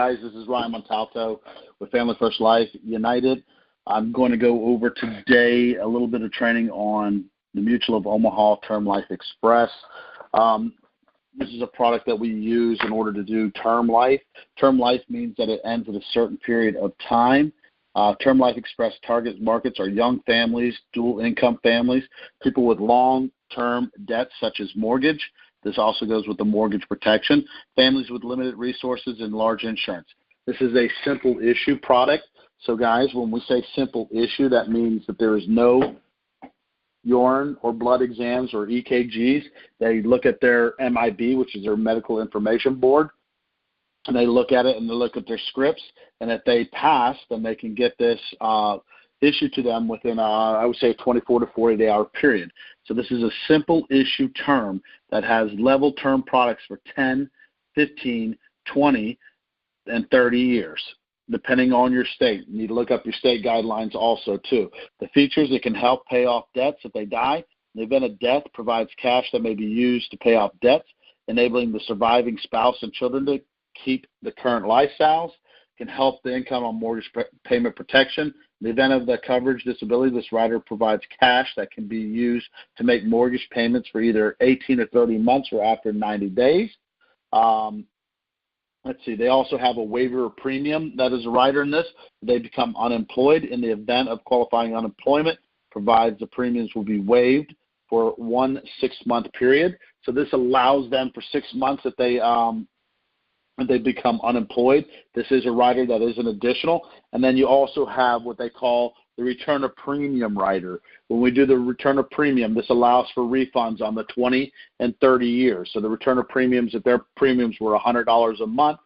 guys, this is Ryan Montalto with Family First Life United. I'm going to go over today a little bit of training on the Mutual of Omaha Term Life Express. This is a product that we use in order to do term life. Term life means that it ends at a certain period of time. Term Life Express target markets are young families, dual income families, people with long-term debts such as mortgage. This also goes with the mortgage protection. Families with limited resources and large insurance. This is a simple issue product. So, guys, when we say simple issue, that means that there is no urine or blood exams or EKGs. They look at their MIB, which is their Medical Information Board, and they look at it and they look at their scripts. And if they pass, then they can get this issued to them within, I would say, a 24 to 48-hour period. So this is a simple issue term that has level term products for 10, 15, 20, and 30 years, depending on your state. You need to look up your state guidelines also, too. The features, it can help pay off debts if they die. In the event of death, provides cash that may be used to pay off debts, enabling the surviving spouse and children to keep the current lifestyles. Can help the income on mortgage payment protection. In the event of the coverage disability, this rider provides cash that can be used to make mortgage payments for either 18 or 30 months or after 90 days. Let's see, they also have a waiver of premium that is a rider in this. They become unemployed. In the event of qualifying unemployment, provides the premiums will be waived for 1 6-month period. So this allows them for 6 months if they become unemployed. This is a rider that is an additional. And then you also have what they call the return of premium rider. When we do the return of premium, this allows for refunds on the 20 and 30 years. So the return of premiums, if their premiums were $100 a month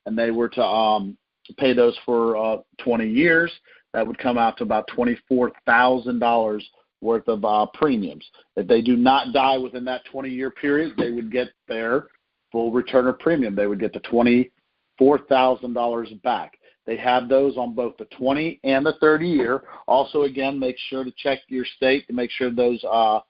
and they were to pay those for 20 years, that would come out to about $24,000 worth of premiums. If they do not die within that 20-year period, they would get their full return of premium. They would get the $24,000 back. They have those on both the 20 and the 30 year. Also, again, make sure to check your state to make sure those are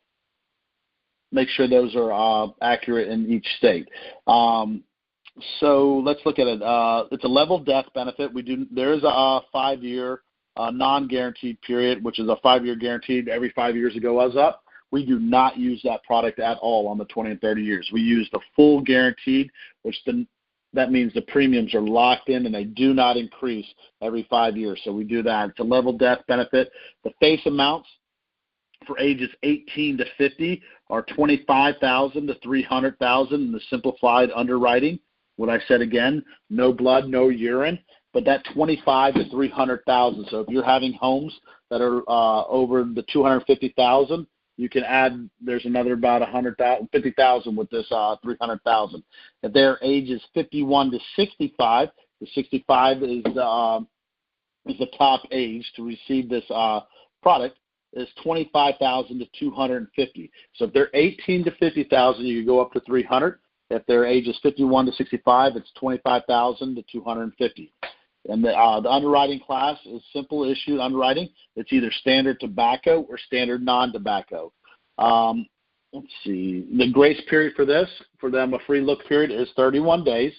accurate in each state. So let's look at it. It's a level death benefit. There is a 5-year non-guaranteed period, which is a 5-year guaranteed. Every 5 years it goes up. We do not use that product at all on the 20 and 30 years. We use the full guaranteed, that means the premiums are locked in and they do not increase every 5 years. So we do that. It's a level death benefit. The face amounts for ages 18 to 50 are $25,000 to $300,000 in the simplified underwriting. What I said again, no blood, no urine, but that $25,000 to $300,000. So if you're having homes that are over the $250,000, you can add, there's another about $50,000 with this $300,000. If their age is 51 to 65, the 65 is the top age to receive this product, is $25,000 to $250,000. So if they're 18 to 50,000, you can go up to $300,000. If their age is 51 to 65, it's $25,000 to $250,000. And the underwriting class is simple issue underwriting. It's either standard tobacco or standard non-tobacco. Let's see. The grace period for this, for them, a free look period is 31 days.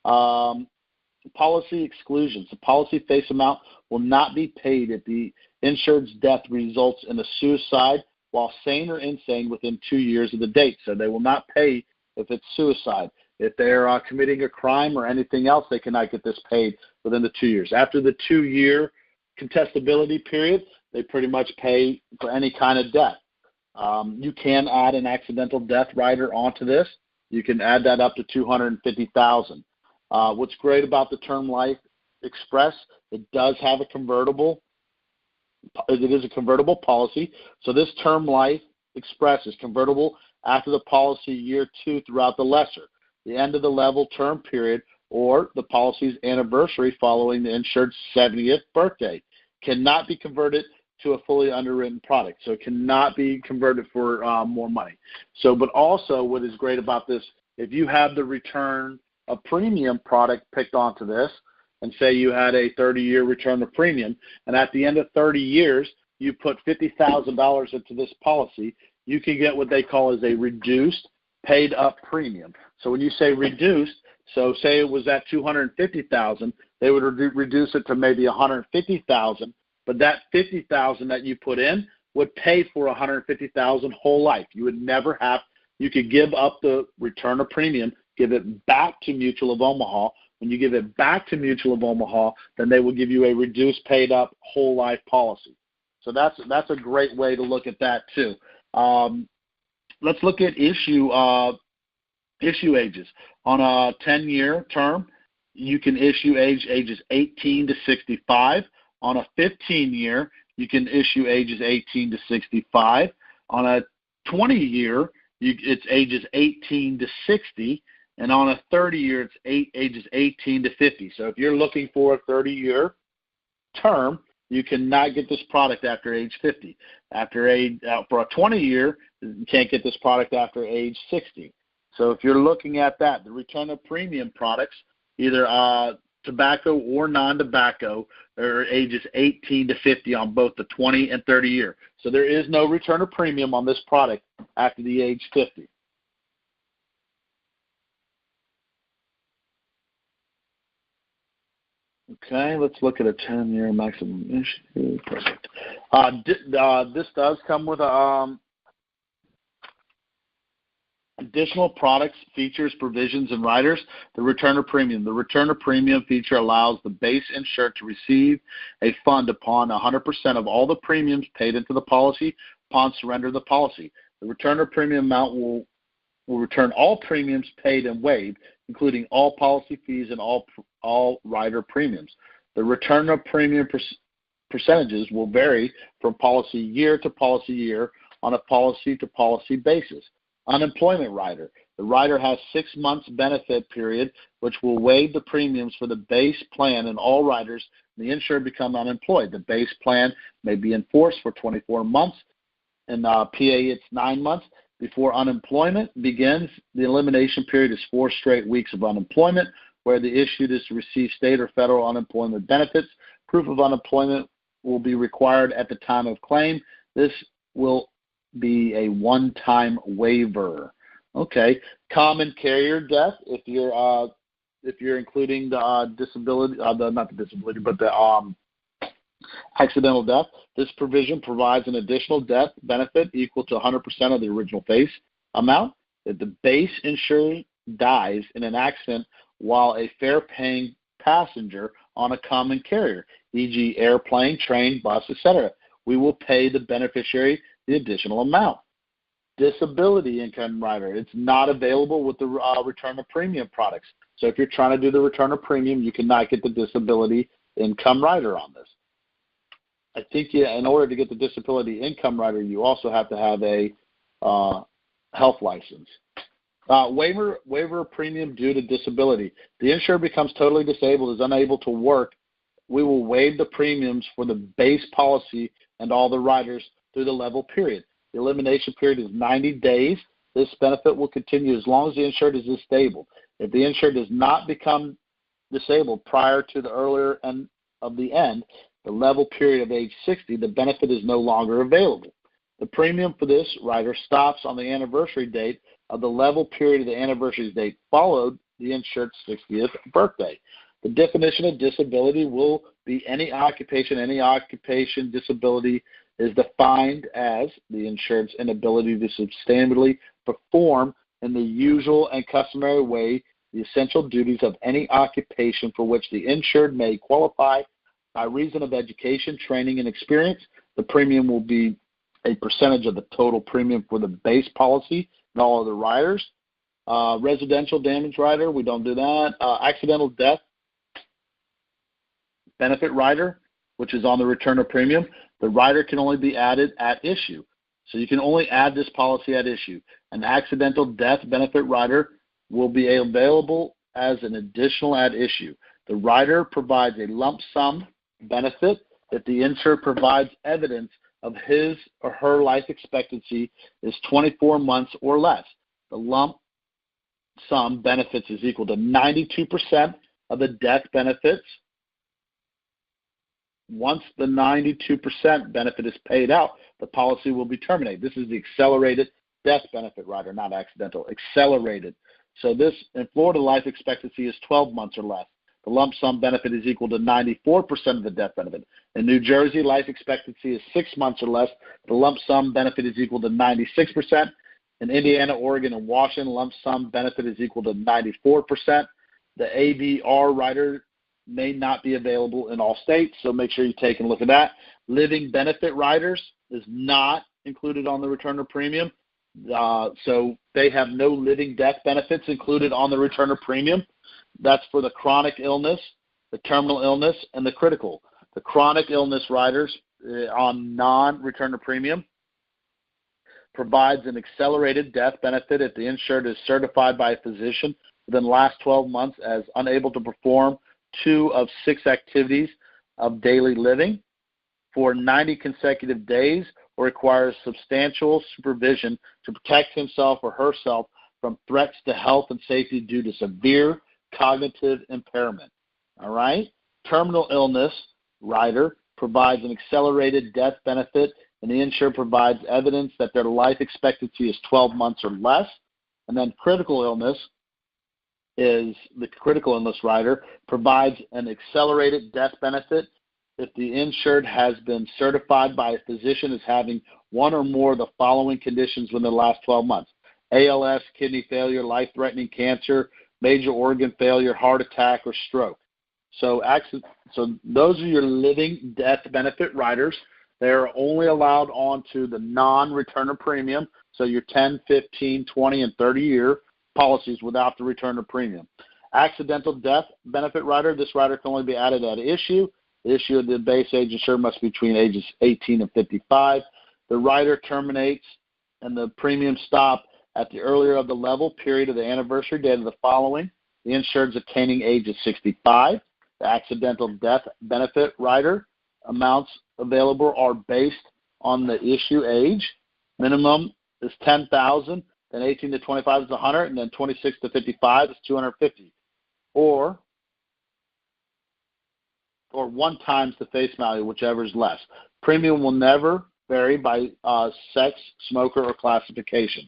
Policy exclusions. The policy face amount will not be paid if the insured's death results in a suicide while sane or insane within 2 years of the date. So they will not pay if it's suicide. If they're committing a crime or anything else, they cannot get this paid within the 2 years. After the 2-year contestability period, they pretty much pay for any kind of death. You can add an accidental death rider onto this. You can add that up to $250,000. What's great about the Term Life Express, it does have a convertible. It is a convertible policy. So this Term Life Express is convertible after the policy year 2 throughout the lesser, the end of the level term period, or the policy's anniversary following the insured's 70th birthday. Cannot be converted to a fully underwritten product. So it cannot be converted for more money. So, but also what is great about this, if you have the return of premium product picked onto this, and say you had a 30-year return of premium, and at the end of 30 years, you put $50,000 into this policy, you can get what they call as a reduced paid up premium. So when you say reduced, So say it was at $250,000, they would reduce it to maybe $150,000, but that $50,000 that you put in would pay for $150,000 whole life. You would never have. You could give up the return of premium, give it back to Mutual of Omaha. When you give it back to Mutual of Omaha, then they will give you a reduced, paid up whole life policy. So that's a great way to look at that too. Let's look at issue ages. On a 10-year term, you can issue ages 18 to 65. On a 15-year, you can issue ages 18 to 65. On a 20-year, it's ages 18 to 60. And on a 30-year, it's ages 18 to 50. So if you're looking for a 30-year term, you cannot get this product after age 50. For a 20-year, you can't get this product after age 60. So if you're looking at that, the return of premium products, either tobacco or non-tobacco, are ages 18 to 50 on both the 20 and 30 year. So there is no return of premium on this product after the age 50. Okay, let's look at a 10-year maximum issue. Perfect. This does come with additional products, features, provisions, and riders. The return of premium. The return of premium feature allows the base insured to receive a fund upon 100% of all the premiums paid into the policy upon surrender of the policy. The return of premium amount will return all premiums paid and waived, including all policy fees and all rider premiums. The return of premium percentages will vary from policy year to policy year on a policy-to-policy basis. Unemployment rider. The rider has 6 months benefit period, which will waive the premiums for the base plan and all riders. The insured become unemployed. The base plan may be enforced for 24 months. In PA, it's 9 months. Before unemployment begins, the elimination period is 4 straight weeks of unemployment, where the issued is to receive state or federal unemployment benefits. Proof of unemployment will be required at the time of claim. This will be a one-time waiver. Okay, common carrier death. If you're including the disability, not the disability, but the accidental death, this provision provides an additional death benefit equal to 100% of the original face amount. If the base insured dies in an accident while a fare-paying passenger on a common carrier, e.g. airplane, train, bus, etc., we will pay the beneficiary the additional amount. Disability income rider. It's not available with the return of premium products. So if you're trying to do the return of premium, you cannot get the disability income rider on this. I think in order to get the disability income rider, you also have to have a health license. Waiver of premium due to disability. The insured becomes totally disabled, is unable to work. We will waive the premiums for the base policy and all the riders through the level period. The elimination period is 90 days. This benefit will continue as long as the insured is disabled. If the insured does not become disabled prior to the earlier end of the end, the level period of age 60, the benefit is no longer available. The premium for this rider stops on the anniversary date of the level period of the anniversary date followed the insured's 60th birthday. The definition of disability will be any occupation. Any occupation disability is defined as the insured's inability to substantially perform in the usual and customary way the essential duties of any occupation for which the insured may qualify by reason of education, training, and experience. The premium will be a percentage of the total premium for the base policy and all other riders. Residential damage rider, we don't do that. Accidental death benefit rider, which is on the return of premium, the rider can only be added at issue. So you can only add this policy at issue. An accidental death benefit rider will be available as an additional at issue. The rider provides a lump sum benefit if the insured provides evidence of his or her life expectancy is 24 months or less. The lump sum benefits is equal to 92% of the death benefits. Once the 92% benefit is paid out, the policy will be terminated. This is the accelerated death benefit rider, not accidental, accelerated. So this, in Florida, life expectancy is 12 months or less. The lump sum benefit is equal to 94% of the death benefit. In New Jersey, life expectancy is 6 months or less. The lump sum benefit is equal to 96%. In Indiana, Oregon, and Washington, lump sum benefit is equal to 94%. The ABR rider may not be available in all states, so make sure you take a look at that. Living benefit riders is not included on the return of premium. So they have no living death benefits included on the return of premium. That's for the chronic illness, the terminal illness, and the critical. The chronic illness riders on non-return of premium provides an accelerated death benefit if the insured is certified by a physician within the last 12 months as unable to perform 2 of 6 activities of daily living for 90 consecutive days, or requires substantial supervision to protect himself or herself from threats to health and safety due to severe cognitive impairment. All right? Terminal illness rider provides an accelerated death benefit, and the insured provides evidence that their life expectancy is 12 months or less. And then critical illness is the critical illness rider provides an accelerated death benefit if the insured has been certified by a physician as having one or more of the following conditions within the last 12 months: ALS, kidney failure, life-threatening cancer, major organ failure, heart attack, or stroke. So those are your living death benefit riders. They're only allowed onto the non-return of premium, so your 10, 15, 20, and 30-year policies without the return of premium. Accidental death benefit rider, this rider can only be added at issue. The issue of the base age insured must be between ages 18 and 55. The rider terminates and the premiums stop at the earlier of the level period of the anniversary date of the following. The insured's attaining age is 65. The accidental death benefit rider amounts available are based on the issue age. Minimum is $10,000, then 18 to 25 is $100, and then 26 to 55 is $250. Or 1 times the face value, whichever is less. Premium will never vary by sex, smoker, or classification.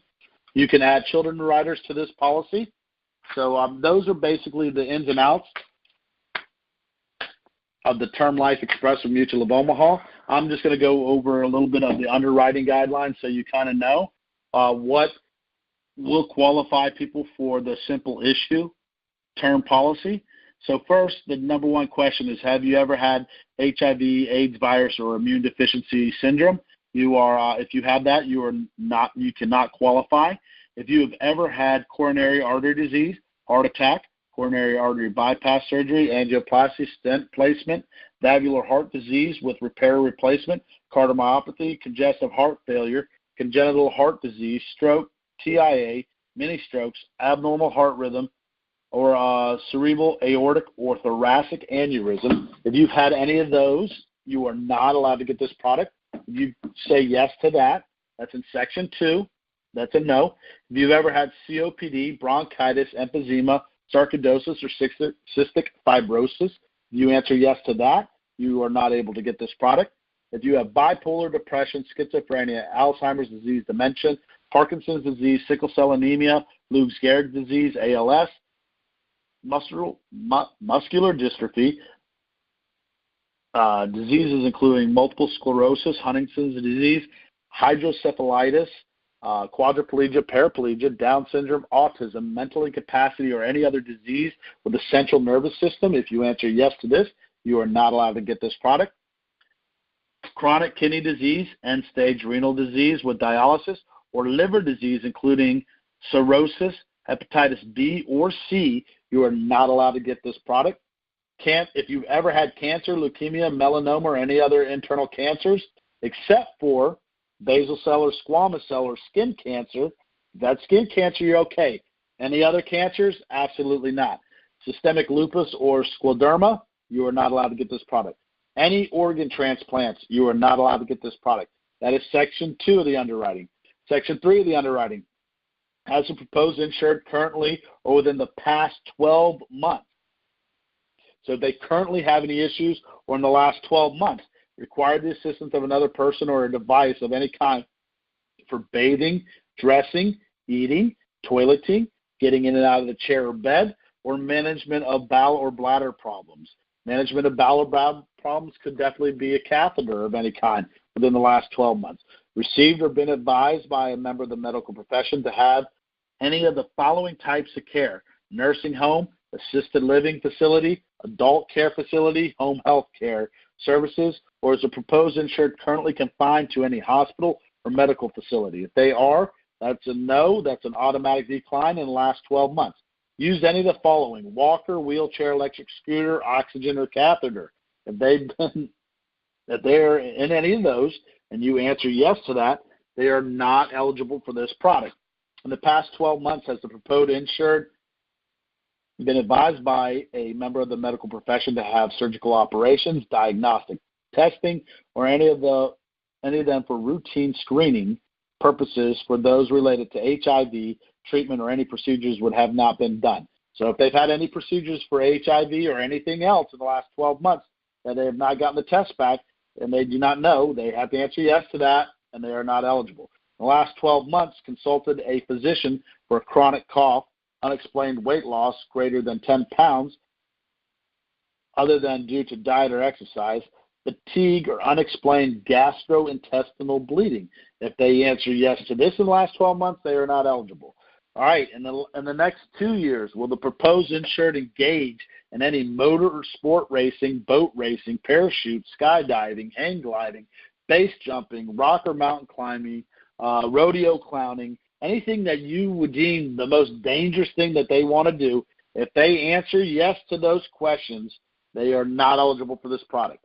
You can add children riders to this policy. So those are basically the ins and outs of the Term Life Express or Mutual of Omaha. I'm just going to go over a little bit of the underwriting guidelines so you kind of know what will qualify people for the simple issue term policy. So first, the number one question is, have you ever had HIV, AIDS virus, or immune deficiency syndrome? You are, if you have that, you cannot qualify. If you have ever had coronary artery disease, heart attack, coronary artery bypass surgery, angioplasty, stent placement, valvular heart disease with repair or replacement, cardiomyopathy, congestive heart failure, congenital heart disease, stroke, TIA, mini strokes, abnormal heart rhythm, or cerebral aortic or thoracic aneurysm. If you've had any of those, you are not allowed to get this product. If you say yes to that, that's in Section 2. That's a no. If you've ever had COPD, bronchitis, emphysema, sarcoidosis, or cystic fibrosis, if you answer yes to that, you are not able to get this product. If you have bipolar depression, schizophrenia, Alzheimer's disease, dementia, Parkinson's disease, sickle cell anemia, Lou Gehrig's disease, ALS, muscular dystrophy, diseases including multiple sclerosis, Huntington's disease, hydrocephalitis, quadriplegia, paraplegia, Down syndrome, autism, mental incapacity, or any other disease with the central nervous system. If you answer yes to this, you are not allowed to get this product. Chronic kidney disease, end-stage renal disease with dialysis, or liver disease including cirrhosis, hepatitis B or C, you are not allowed to get this product. If you've ever had cancer, leukemia, melanoma, or any other internal cancers, except for basal cell or squamous cell or skin cancer, that's skin cancer, you're okay. Any other cancers? Absolutely not. Systemic lupus or scleroderma, you are not allowed to get this product. Any organ transplants, you are not allowed to get this product. That is Section 2 of the underwriting. Section 3 of the underwriting. Has a proposed insured currently or within the past 12 months. So if they currently have any issues or in the last 12 months, require the assistance of another person or a device of any kind for bathing, dressing, eating, toileting, getting in and out of the chair or bed, or management of bowel or bladder problems. Management of bowel or bladder problems could definitely be a catheter of any kind within the last 12 months. Received or been advised by a member of the medical profession to have any of the following types of care: nursing home, assisted living facility, adult care facility, home health care services, or is a proposed insured currently confined to any hospital or medical facility? If they are, that's a no. That's an automatic decline in the last 12 months. Used any of the following: walker, wheelchair, electric scooter, oxygen, or catheter. If they're in any of those and you answer yes to that, they are not eligible for this product. In the past 12 months, has the proposed insured been advised by a member of the medical profession to have surgical operations, diagnostic testing, or any of them for routine screening purposes for those related to HIV treatment, or any procedures would have not been done? So if they've had any procedures for HIV or anything else in the last 12 months that they have not gotten the test back and they do not know, they have to answer yes to that, and they are not eligible. In the last 12 months, consulted a physician for a chronic cough, unexplained weight loss greater than 10 pounds, other than due to diet or exercise, fatigue, or unexplained gastrointestinal bleeding. If they answer yes to this in the last 12 months, they are not eligible. All right, in the next 2 years, will the proposed insured engage in any motor or sport racing, boat racing, parachute, skydiving, hang gliding, base jumping, rock or mountain climbing, rodeo clowning, anything that you would deem the most dangerous thing that they want to do? If they answer yes to those questions, they are not eligible for this product.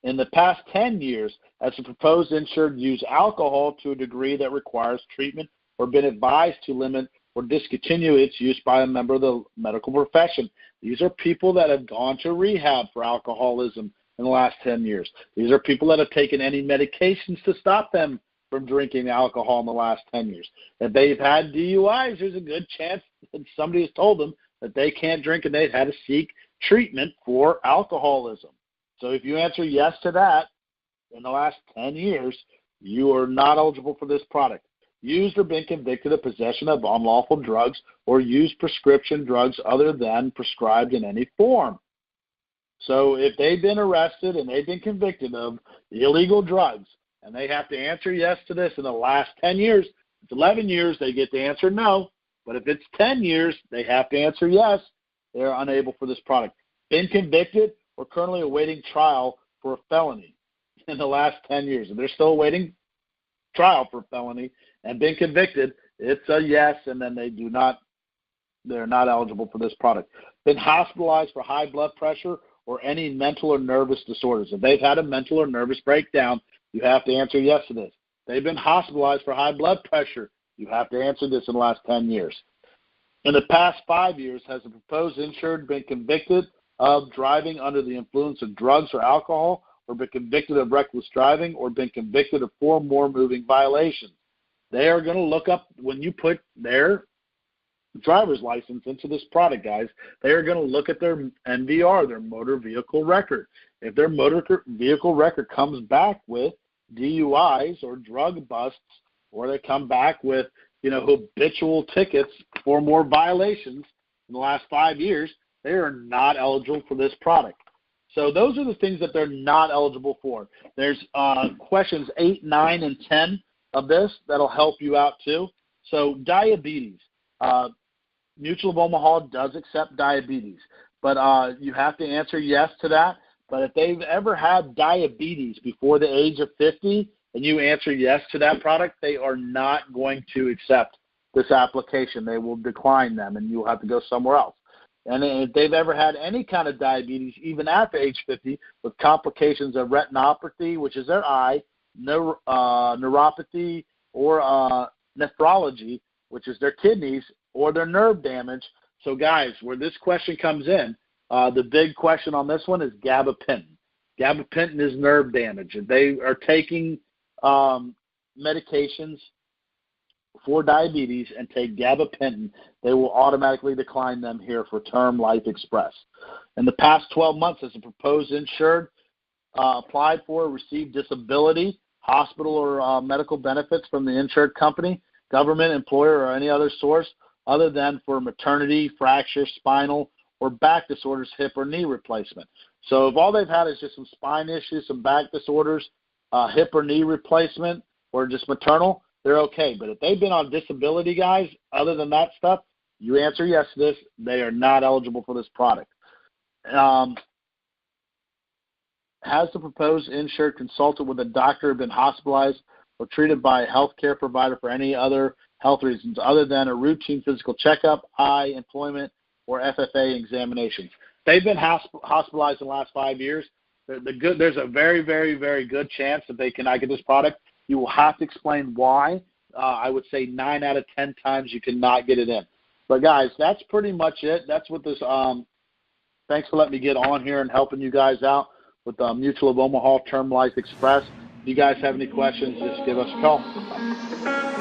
In the past 10 years, has the proposed insured used alcohol to a degree that requires treatment, or been advised to limit or discontinue its use by a member of the medical profession? These are people that have gone to rehab for alcoholism in the last 10 years. These are people that have taken any medications to stop them from drinking alcohol in the last 10 years. If they've had DUIs, there's a good chance that somebody has told them that they can't drink and they've had to seek treatment for alcoholism. So if you answer yes to that in the last 10 years, you are not eligible for this product. Used or been convicted of possession of unlawful drugs, or used prescription drugs other than prescribed in any form. So if they've been arrested and they've been convicted of illegal drugs, and they have to answer yes to this in the last 10 years, if it's 11 years, they get to answer no. But if it's 10 years, they have to answer yes. They're unable for this product. Been convicted or currently awaiting trial for a felony in the last 10 years. If they're still awaiting trial for a felony and been convicted, it's a yes, and then they're not eligible for this product. Been hospitalized for high blood pressure or any mental or nervous disorders. If they've had a mental or nervous breakdown, you have to answer yes to this. They've been hospitalized for high blood pressure. You have to answer this in the last 10 years. In the past 5 years, has the proposed insured been convicted of driving under the influence of drugs or alcohol, or been convicted of reckless driving, or been convicted of 4 more moving violations? They are going to look up, when you put their driver's license into this product, guys, they are going to look at their MVR, their motor vehicle record. If their motor vehicle record comes back with DUIs or drug busts, or they come back with, habitual tickets for more violations in the last 5 years, they are not eligible for this product. So those are the things that they're not eligible for. There's questions 8, 9, and 10 of this that'll help you out too. So diabetes. Mutual of Omaha does accept diabetes, but you have to answer yes to that. But if they've ever had diabetes before the age of 50 and you answer yes to that product, they are not going to accept this application. They will decline them, and you'll have to go somewhere else. And if they've ever had any kind of diabetes, even after age 50, with complications of retinopathy, which is their eye, neuropathy, or nephrology, which is their kidneys, or their nerve damage. So, guys, where this question comes in, the big question on this one is gabapentin. Gabapentin is nerve damage. If they are taking medications for diabetes and take gabapentin, they will automatically decline them here for Term Life Express. In the past 12 months, as a proposed insured applied for, received disability, hospital or medical benefits from the insured company, government, employer, or any other source, other than for maternity, fracture, spinal, or back disorders, hip or knee replacement. So if all they've had is just some spine issues, some back disorders, hip or knee replacement, or just maternal, they're okay. But if they've been on disability, guys, other than that stuff, you answer yes to this, they are not eligible for this product. Has the proposed insured consulted with a doctor been hospitalized or treated by a healthcare provider for any other health reasons other than a routine physical checkup, eye, employment, or FFA examinations? They've been hospitalized in the last 5 years. There's a very, very, very good chance that they cannot get this product. You will have to explain why. I would say 9 out of 10 times you cannot get it in. But, guys, that's pretty much it. That's what this thanks for letting me get on here and helping you guys out with Mutual of Omaha Term Life Express. If you guys have any questions, just give us a call.